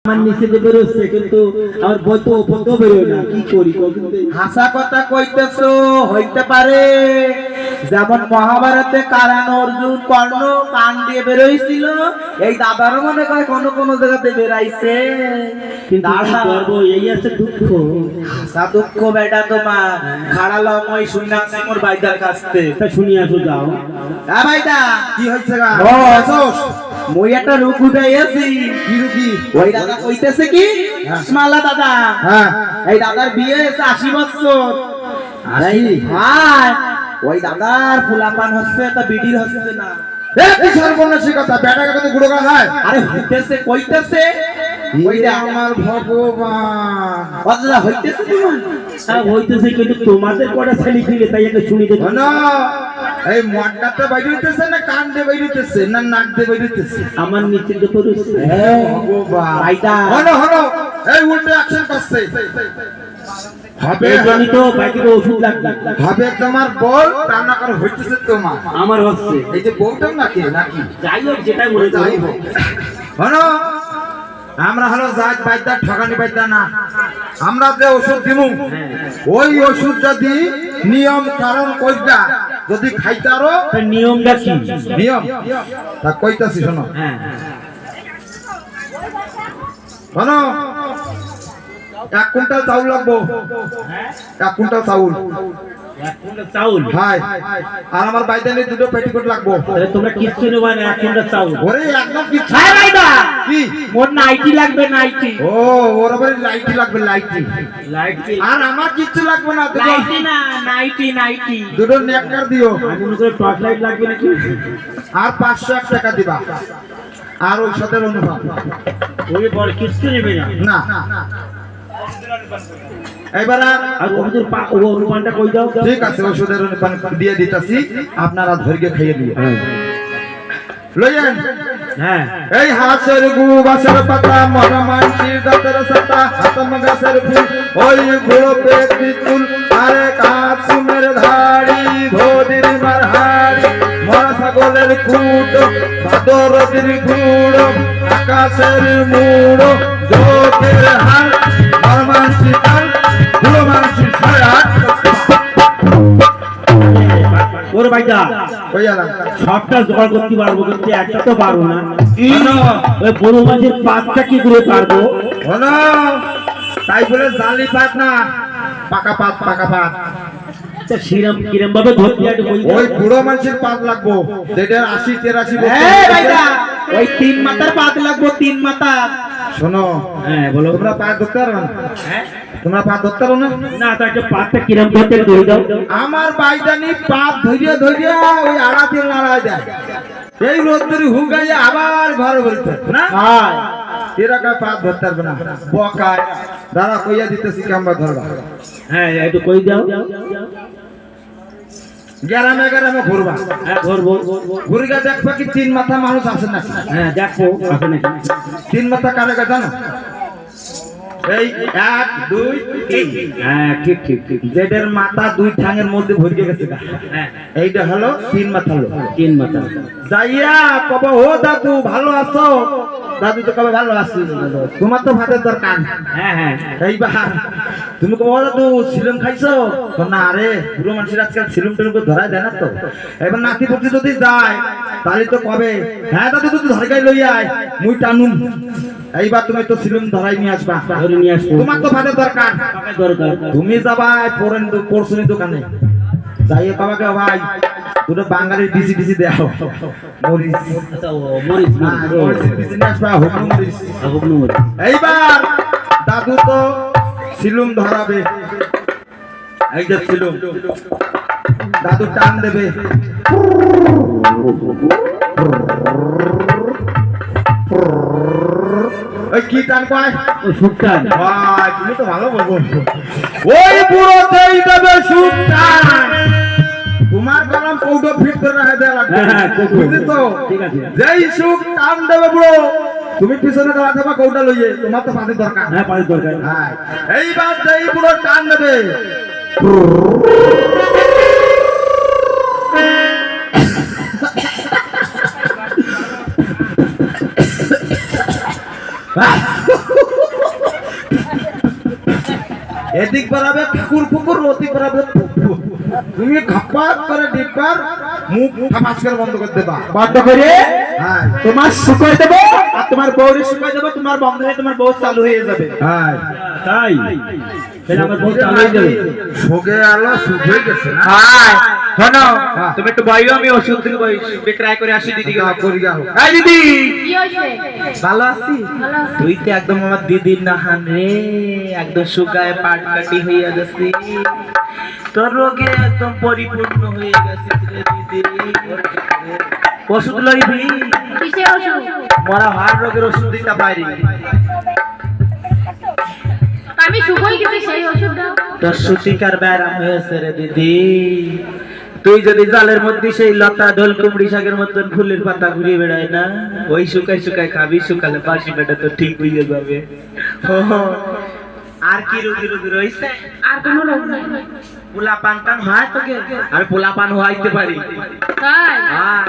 আমার নিচে যে বেরোচ্ছে কিন্তু আমার বই তো ওপর তো বেরোয় না, কি করি? হাসা কথা কইতেছো, হইতে পারে যেমন মহাভারতে কারণ অর্জুন কর্ণ কান দিয়ে বেরোইছিল, এই দাদারও মনে করে কোনো কোনো জায়গাতে বেরাইছে। এই আছে দুঃখ, হাসা দুঃখ বেটা তোমার খাড়ালাম ওই শুনলাম মোর বাইদার কাছতে। শুনি আসো যাও। হ্যাঁ বাইদা, কি হচ্ছে গা? ও আসোস, মই একটা রূপ উঠাইয়াছি। কি রুকি? ওই দাদা কইতেছে কি মালা দাদা, হ্যাঁ এই দাদার বিয়ে হয়েছে 80 বছর। 80? হ্যাঁ, ওই দাদার ফুলাপান হচ্ছে তা বিডির হচ্ছে না। এ কি সর্বনাশী কথা, বেটাকে কত গুড়ো করা হয়? আরে হইতেছে কইতেছে ওই ওইটা দেখ আমার ভগবান। দাদা হইতেছে তোমার। হ্যাঁ হইতেছে, কিন্তু তোমাদের কটা ছেলে ফিরে তাই একটা শুনি দেখো না এই মটকাতে বাইরে হইতেছে না কান দিয়ে বাইরে হইতেছে না নাক দিয়ে বাইরে হইতেছে? আমার নিচে যে বেরোচ্ছে। ভগবান। বাইটা হলো হলো, এই উল্টো অ্যাকশন করছে। হবে এই জন্যই তো বাইকে ওষুধ লাগবে। হবে তোমার বল, তা না করে হইতেছে তোমার। আমার হচ্ছে, এই যে বলতাম নাকি নাকি যাই হোক যেটাই মনে যাই যাই হোক। হলো আমরা হলো জাত বাইদা ঠকানি বাইদা না, আমরা যে ওষুধ দিমু ওই ওষুধ যদি নিয়ম কারণ কইটা যদি খাইতারো নিয়মটা কি? নিয়ম তা কইতাছি শোনো। হ্যাঁ শোনো, 1 কুইন্টাল চাউল লাগবো, 1 কুইন্টাল চাউল। চাউল? হাই, আর আমার বাইদা নিয়ে 2টো পেটিকোট লাগবো। তাহলে তোমরা কিচ্ছু নেবা না, 1 কুইন্টাল চাউল। ওরে একদম কি হ্যাঁ ভাইদা, কি? মোর নাইটি লাগবে, নাইটি। ও ওর আবার লাইটি লাগবে, লাইটি। লাইটি? আর আমার কিচ্ছু লাগবে না, নাইটি না, নাইটি, নাইটি। 2টো নেকটার দিও। আমি মনে করি টর্চ লাইট লাগবে নাকি। আর 501 টাকা দিবা, আর ঔষধের অনুপাত ওই বড় কিচ্ছু নেবে না। না। এবার আর ওদের অনুমানটা কই দাও। ঠিক আছে, ওষুধের অনুপাত দিয়ে দিতাছি, আপনারা ধৈর্য খাইয়ে দিও। লইয়েন হ্যাঁ এই হাঁসের গু বাসের পাতা মরা মানসির দাঁতের সাতা হাতম গাছের ফুল ওই ঘুড়ো পেটি চুল আরে কাছুমের ধাড়ি ধোদির মারহাড়ি মরা ছাগলের খুঁট ভাদরদির ঘুড়ো আকাশের মুড়ো জোকের হাল মরা মানসি তাল ঘুড়ো মানসি ছায়া। ওর ভাইদা কইয়ালা সবটা জোগাড় করতে পারবো, কিন্তু একটা তো পারবো না। ওই বড় মাছের পাতটা কি করে পারবো? হলো তাই বলে জালি পাত না, পাকা পাত, পাকা পাত। সিরাম কিরম ভাবে ধরতে হয় ওই বুড়ো মানুষের পাত লাগবো, যেটা 80-83 এই বাইটা, ওই 3 মাথার পাত লাগবো, 3 মাথা। শোনো, হ্যাঁ বলো। তোমরা পা ধরতে পারো না? হ্যাঁ তোমরা পা ধরতে পারো না? না, তো একটা পাতটা কিরম ধরতে ধরে দাও। আমার বাইদানি পাত ধরিয়া ধরিয়া ওই আড়াতে লড়াই দেয়, এই রোদ্দুরি হুগাইয়ে আবার ঘরে বলতে না। এরকম পাত ধরতে পারবে না, বকায় দাঁড়া কইয়া দিতেছি কেমবা ধরবা। হ্যাঁ একটু কই দাও। গ্রামে গ্রামে ঘুরবা, হ্যাঁ ধরবো। ঘুরিয়া দেখবা কি 3 মাথা মানুষ আছে না? হ্যাঁ দেখো আছে নাকি। 3 মাথা কারে জানো? এই 1 2 3, হ্যাঁ ঠিক ঠিক ঠিক। যেটার মাথা 2 ঠ্যাঙের মধ্যে ভরে গেছে গা, হ্যাঁ এইটা হলো 3 মাথা লোক। 3 মাথা। যাইয়া কব ও দাদু ভালো আছো? দাদু তো কবে ভালো আছি, তোমার তো ভাতের দরকার। হ্যাঁ হ্যাঁ এইবার তুমি কব দাদু সিলুম খাইছো? না রে, পুরো মানুষের আজকাল সিলুম টিলুম ধরাই দেয় না তো। এবার নাতি পুতি যদি যায় তাহলে তো কবে হ্যাঁ দাদু তুই ধরে গাই লই আয়, মুই টানুম। এইবার তুমি তো সিলুম ধরাই নিয়ে আসবা, ধরে নিয়ে আসবো। তোমার তো ভাতের দরকার। দরকার। তুমি যাবা পরশুনি দোকানে যাইয়ে বাবাকে ভাই 2টো বাঙালির বিসি বিসি দাও, মরিচ। আচ্ছা ও মরিচ না, মরিচের বিসি নিয়ে আসবা, হুকনো মরিচ। হুকনো মরিচ। এইবার দাদু তো সিলুম ধরাবে, এই যে সিলুম দাদু টান দেবে, ওই কি টান কয়? ও সুটান। ভাই তুমি তো ভালো বলবো। ওই বুড়োতেই দেবে সুখ টান, তোমার কালাম কৌটো ফিট করে রাখা দেওয়া লাগবে, হ্যাঁ, কৌটো। বুঝলি তো? ঠিক আছে। যেই সুখ টান দেবে বুড়ো, তুমি পিছনে দাঁড়া থাকবা কৌটা লইয়ে, তোমার তো পানির দরকার। হ্যাঁ পানির দরকার। হ্যাঁ, এইবার যেই বুড়ো টান দেবে এদিক বাড়াবে ঠাকুর ফুকুর, ওদিক বাড়াবে ফুকফু। তুমি খাপাত করে ডিব্বার মুখ ঠাপাস করে বন্ধ করে দেবা। বন্ধ করে হ্যাঁ তোমার শুকাই দেবো আর তোমার বউরে শুকাই দেবো, তোমার বন্ধ হয়ে তোমার বউ চালু হয়ে যাবে। হ্যাঁ তাই তাহলে আমার বউ চালু হয়ে যাবে। সোগে আলো শুকিয়ে গেছে না? হাই শোনো, হ্যাঁ। তুমি একটু বইও, আমি ওষুধ থেকে বিক্রয় করে আসি দিদিকে। যা করি যাও। এই দিদি, কি হয়েছে? ভালো আছি? ভালো আছি। তুই তো একদম আমার দিদির নাহান রে, একদম শুকায় পাট কাটি হইয়া গেছি, তোর রোগে একদম পরিপূর্ণ হয়ে গেছিস রে দিদি। ওষুধ লইবি? কিসের ওষুধ? মরা হাড় রোগের ওষুধ দিতে পারি। আমি শুকোই গেছি, সেই ওষুধ দাও। তোর সুতিকার ব্যারাম হয়েছে রে দিদি। তুই যদি জালের মধ্যে সেই লতা ঢোল কুমড়ি শাকের মতন ফুলের পাতা ঘুরিয়ে বেড়ায় না, ওই শুকাই শুকাই খাবি, শুকালে বাসি পেটে তো ঠিক হয়ে যাবে। আর কি রোগী রোগী রয়েছে? আর কোনো রোগ নেই। পোলা পান টান হয় তোকে? আমি পোলা পান হওয়াইতে পারি। তাই? হ্যাঁ।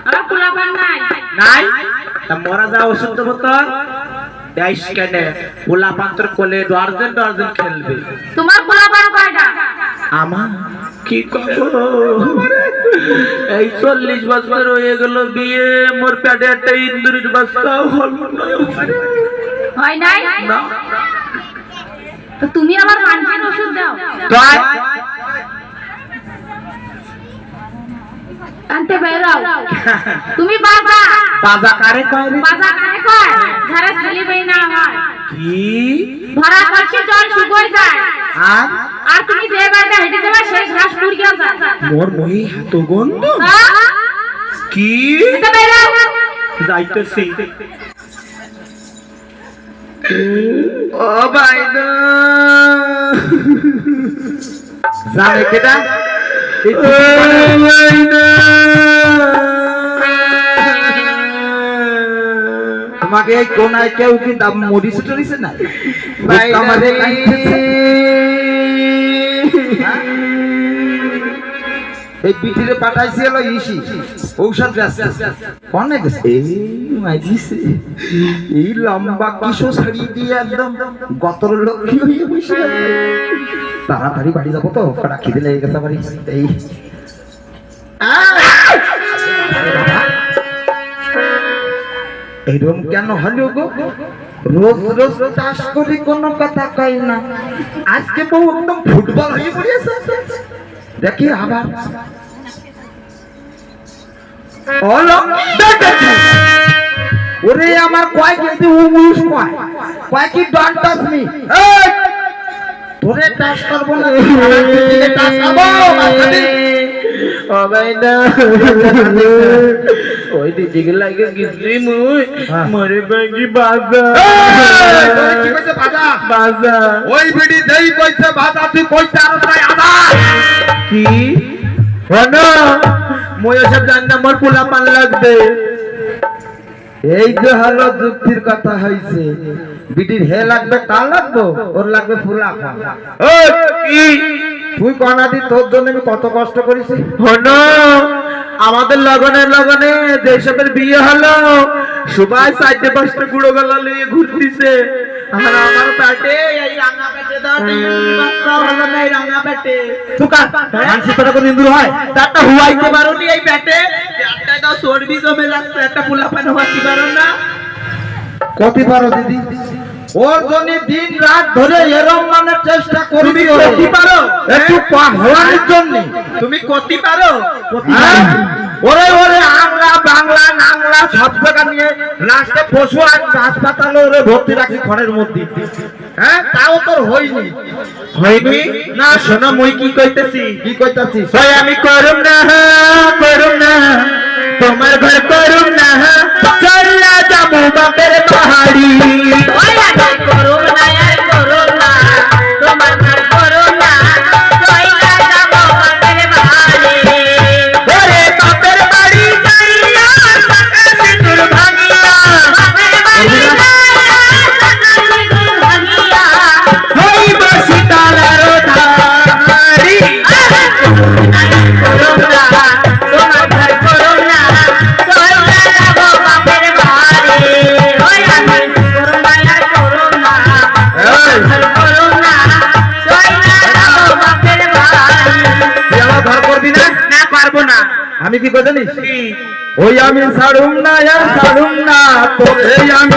আমার পোলাপান নাই। নাই? তা মরা যা ওষুধ দেবো তোর দেশ কেন? পোলা পান তোর কোলে ডর্জন ডর্জন খেলবে। তোমার পোলাপান কয়টা? আমার কি করবো, এই 40 বছর হয়ে গেল বিয়ে, মোর পেটে একটা ইন্দুরির বাচ্চাও হলো না। হয় নাই? না। তো তুমি আমার পানসির ওষুধ দাও। তাই? আনতে বেরাও। তুমি বাবা। বাজা কারে কয় রে? বাজা কারে কয়? যারা ছেলে বেই না হয়। কি? ভরা কলসি জল শুকোয় যায়। আর আর তুমি যে বাড়িতে হেঁটে যাবে সেই ঘাস পুড়িয়ে যায়। মোর মহি এত গন্ধ? হ্যাঁ? কি? আনতে বেরাও। যাইতেছি। ও বাইদা জানে কেটা? তোমাকে এই কোনায় কেউ কি মরিছে টরিছে না? বাইদা আমাদের রে। কাঁদতেছে। এই পিঠিরে পাঠাইছি হলো ইসি ঔষধ ব্যস্ত অনেক এই মাইদিছে, এই লম্বা কিশোর শাড়ি দিয়ে একদম গতর লক্ষ্মী হয়ে বসে আছে। তাড়াতাড়ি বাড়ি যাবো তো, কটা খিদে লেগে গেছে বাড়ি। এই এইরকম কেন হলো গো? রোজ রোজ চাষ করি কোনো কথা কই না, আজকে বউ একদম ফুটবল হয়ে পড়িয়েছে। দেখি আবার হলো দেখেছি। ওরে আমার কয় কিন্তু উমুস কয় কয় কি ডন্ট টাচ মি। এই তোরে টাচ করব না, তোরে টাচ করব মাথাতে। ও বাইদা ওই দিদিকে লাগে গিয়ে মুই মরে বাকি বাজা। এই তোরে কি কইছে বাজা? বাজা ওই বিড়ি দেই কইছে বাজা, তুই কইতে আর নাই আদা। কি? শোনো, মই ওসব জানি না, মোর পোলা পান লাগবে। এই যে হলো যুক্তির কথা হইছে, বিটির হে লাগবে তা লাগবো, ওর লাগবে ফুলা পান। ও কি? তুই কনাদি তোর জন্য আমি কত কষ্ট করেছি। শোনো, আমাদের লগনে লগনে যেসবের বিয়ে হলো সবাই 4-5টা গুঁড়ো গলা নিয়ে ঘুরতিছে, আর আমার পেটে এই রাঙা পেটে বাচ্চা হলো না, এই রাঙা পেটে তুকার মানসি তোর কোন ইন্দুর হয়? তারটা হুয়াইতে পারোনি এই পেটে, পেটটা তো চর্বি জমে যাচ্ছে, একটা পোলা পান হওয়াতে পারো না। কতি পারো দিদি? ওর জন্য দিন রাত ধরে এরম মানে চেষ্টা করবি, তুমি কতি পারো? একটু হওয়ার জন্য। তুমি কতি পারো? হ্যাঁ? ওরে ওরে আংলা বাংলা নাংলা সব জায়গা নিয়ে লাস্টে পশু আর হাসপাতালে ওরে ভর্তি রাখি ঘরের মধ্যে। হ্যাঁ, তাও তোর হয়নি। হয়নি না? শোনো, মই কি কইতেছি, কি কইতাছিস? ওই আমি করুম না তোমার ঘর করুম না, চল্লা যাবো বাপের পাহাড়ি। ওই আমি করুম না তোমার ঘর করুম না, চল্লা যাবো বাপের পাহাড়ি। ওরে বাপের বাড়ি যাইয়া টাকা সিঁদুর ভাঙিয়া, বাপের বাড়ি যাইয়া টাকা সিঁদুর ভাঙিয়া, হইব সীতালার ধারি। করুম না তোমার ঘর করুম না, চল্লা যাবো বাপের বাড়ি। ওই আমি কি করে জানিস ওই আমি ছাড়ুম না তোরে আমি